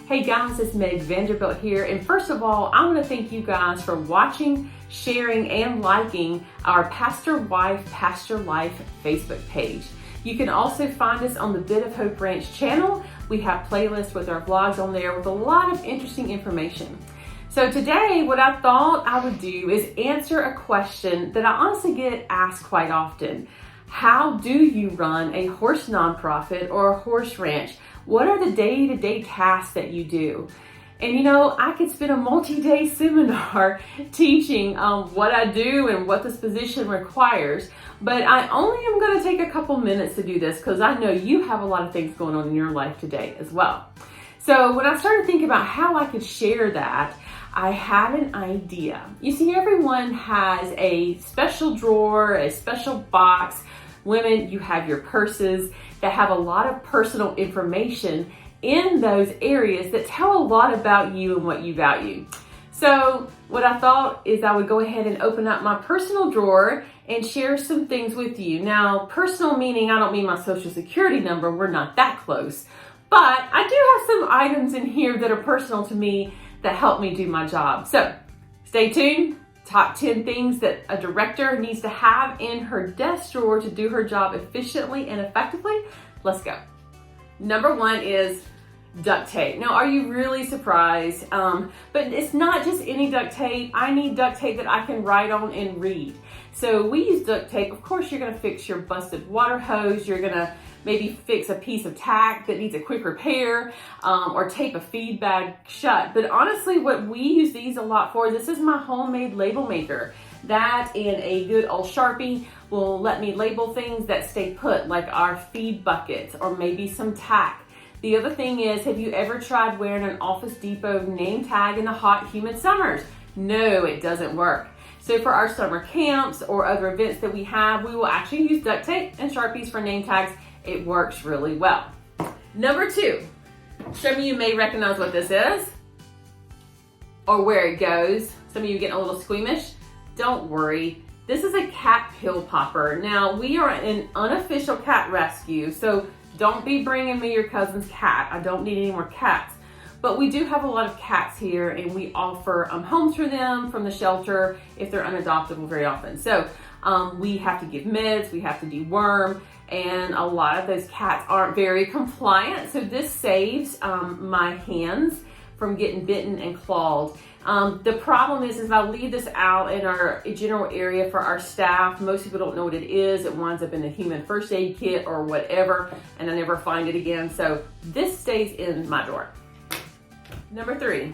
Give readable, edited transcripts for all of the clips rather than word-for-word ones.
Hey guys, it's Meg Vanderbilt here, and first of all, I want to thank you guys for watching, sharing, and liking our Pastor Wife, Pastor Life Facebook page. You can also find us on the Bit of Hope Ranch channel. We have playlists with our vlogs on there with a lot of interesting information. So today, what I thought I would do is answer a question that I honestly get asked quite often. How do you run a horse nonprofit or a horse ranch? What are the day-to-day tasks that you do? And you know, I could spend a multi-day seminar teaching what I do and what this position requires, but I only am going to take a couple minutes to do this because I know you have a lot of things going on in your life today as well. So when I started thinking about how I could share that, I had an idea. You see, everyone has a special drawer, a special box. Women, you have your purses that have a lot of personal information in those areas that tell a lot about you and what you value. So what I thought is I would go ahead and open up my personal drawer and share some things with you. Now, personal meaning, I don't mean my social security number. We're not that close. But I do have some items in here that are personal to me that help me do my job. So stay tuned. Top 10 things that a director needs to have in her desk drawer to do her job efficiently and effectively. Let's go. Number 1 is duct tape. Now, are you really surprised? But it's not just any duct tape. I need duct tape that I can write on and read. So we use duct tape. Of course, you're gonna fix your busted water hose. You're gonna maybe fix a piece of tack that needs a quick repair, or tape a feed bag shut. But honestly, what we use these a lot for, this is my homemade label maker. That and a good old Sharpie will let me label things that stay put, like our feed buckets or maybe some tack. The other thing is, have you ever tried wearing an Office Depot name tag in the hot, humid summers? No, it doesn't work. So for our summer camps or other events that we have, we will actually use duct tape and Sharpies for name tags. It works really well. Number 2, some of you may recognize what this is or where it goes. Some of you getting a little squeamish. Don't worry. This is a cat pill popper. Now, we are an unofficial cat rescue, so don't be bringing me your cousin's cat. I don't need any more cats. But we do have a lot of cats here, and we offer homes for them from the shelter if they're unadoptable very often. So we have to give meds, we have to deworm, and a lot of those cats aren't very compliant. So this saves my hands from getting bitten and clawed. The problem is if I leave this out in our general area for our staff, most people don't know what it is. It winds up in a human first aid kit or whatever, and I never find it again. So this stays in my drawer. Number 3.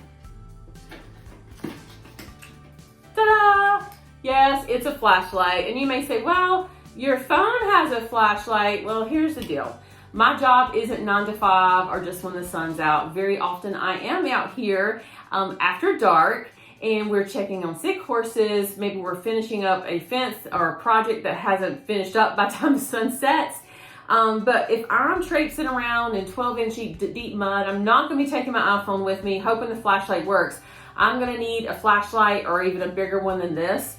Ta-da! Yes, it's a flashlight. And you may say, well, your phone has a flashlight. Well, here's the deal. My job isn't 9 to 5 or just when the sun's out. Very often I am out here after dark and we're checking on sick horses. Maybe we're finishing up a fence or a project that hasn't finished up by the time the sun sets. But if I'm traipsing around in 12-inch deep mud, I'm not going to be taking my iPhone with me, hoping the flashlight works. I'm going to need a flashlight or even a bigger one than this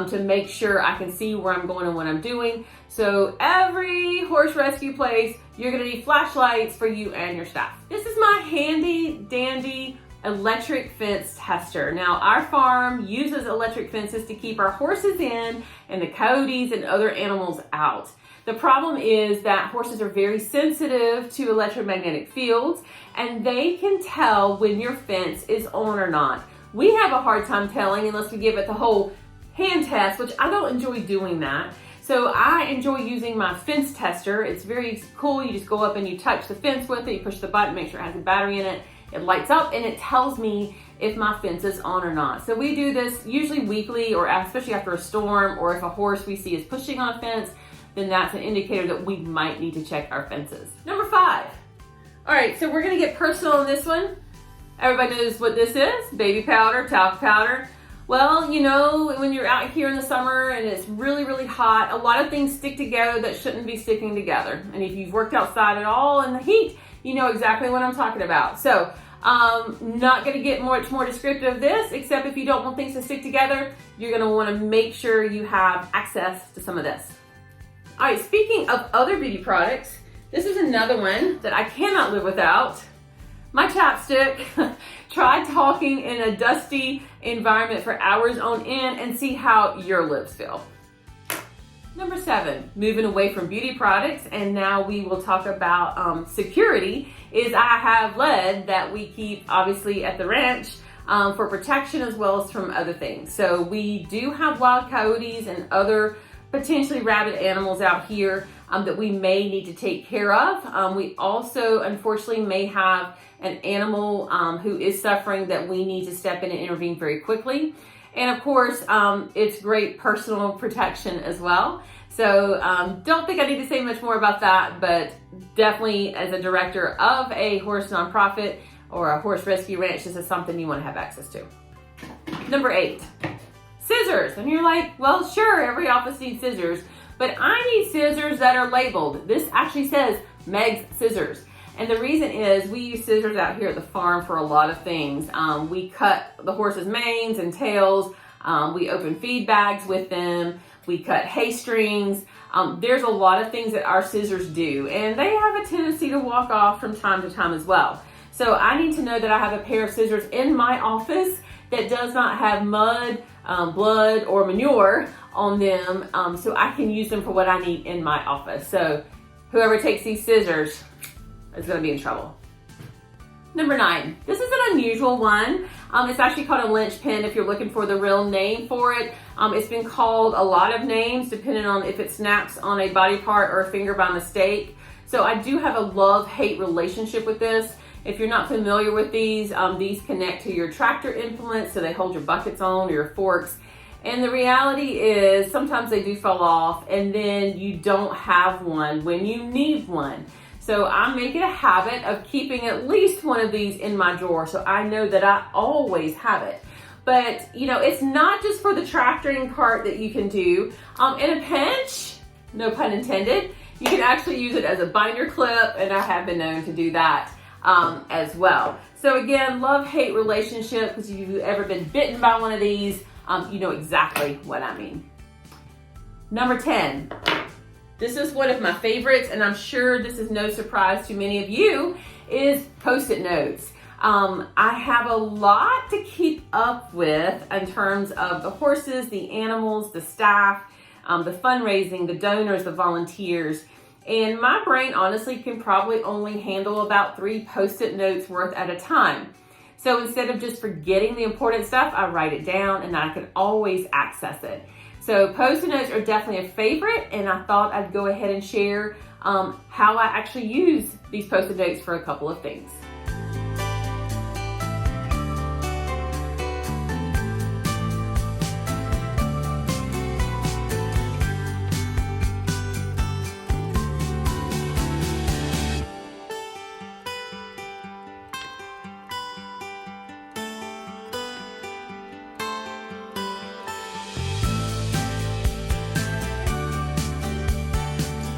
to make sure I can see where I'm going and what I'm doing. So every horse rescue place, you're going to need flashlights for you and your staff. This is my handy dandy electric fence tester. Now, our farm uses electric fences to keep our horses in and the coyotes and other animals out. The problem is that horses are very sensitive to electromagnetic fields, and they can tell when your fence is on or not. We have a hard time telling unless we give it the whole hand test, which I don't enjoy doing that. So I enjoy using my fence tester. It's very cool. You just go up and you touch the fence with it, you push the button, make sure it has a battery in it, it lights up and it tells me if my fence is on or not. So we do this usually weekly, or especially after a storm, or if a horse we see is pushing on a fence, then that's an indicator that we might need to check our fences. Number 5. All right, so we're gonna get personal on this one. Everybody knows what this is, baby powder, talc powder. Well, you know, when you're out here in the summer and it's really, really hot, a lot of things stick together that shouldn't be sticking together. And if you've worked outside at all in the heat, you know exactly what I'm talking about. So, not gonna get much more descriptive of this, except if you don't want things to stick together, you're gonna wanna make sure you have access to some of this. All right, speaking of other beauty products, this is another one that I cannot live without. My chapstick. Try talking in a dusty environment for hours on end and see how your lips feel. Number 7, moving away from beauty products, and now we will talk about security, is I have lead that we keep obviously at the ranch for protection as well as from other things. So we do have wild coyotes and other potentially rabid animals out here that we may need to take care of. We also unfortunately may have an animal who is suffering that we need to step in and intervene very quickly. And of course, it's great personal protection as well. So don't think I need to say much more about that, but definitely as a director of a horse nonprofit or a horse rescue ranch, this is something you want to have access to. Number 8, scissors. And you're like, well, sure, every office needs scissors, but I need scissors that are labeled. This actually says Meg's Scissors. And the reason is we use scissors out here at the farm for a lot of things. We cut the horse's manes and tails. We open feed bags with them. We cut hay strings. There's a lot of things that our scissors do, and they have a tendency to walk off from time to time as well. So I need to know that I have a pair of scissors in my office that does not have mud, blood, or manure on them, so I can use them for what I need in my office. So whoever takes these scissors is going to be in trouble. Number 9, this is an unusual one. It's actually called a Lynch Pen if you're looking for the real name for it. It's been called a lot of names depending on if it snaps on a body part or a finger by mistake. So I do have a love-hate relationship with this. If you're not familiar with these connect to your tractor implements, so they hold your buckets on or your forks. And the reality is sometimes they do fall off and then you don't have one when you need one. So I'm making a habit of keeping at least one of these in my drawer so I know that I always have it. But you know, it's not just for the tractoring part that you can do. In a pinch, no pun intended, you can actually use it as a binder clip, and I have been known to do that as well. So again, love-hate relationship, because if you've ever been bitten by one of these, you know exactly what I mean. Number 10. This is one of my favorites, and I'm sure this is no surprise to many of you, is Postit Notes. I have a lot to keep up with in terms of the horses, the animals, the staff, the fundraising, the donors, the volunteers. And my brain honestly can probably only handle about 3 Postit Notes worth at a time. So instead of just forgetting the important stuff, I write it down and I can always access it. So Postit Notes are definitely a favorite, and I thought I'd go ahead and share how I actually use these Postit Notes for a couple of things.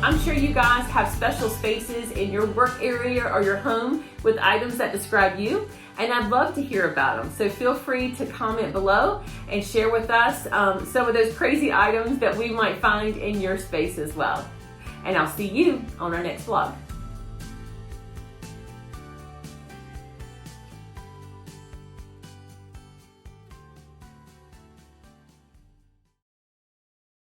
I'm sure you guys have special spaces in your work area or your home with items that describe you, and I'd love to hear about them. So feel free to comment below and share with us some of those crazy items that we might find in your space as well. And I'll see you on our next vlog.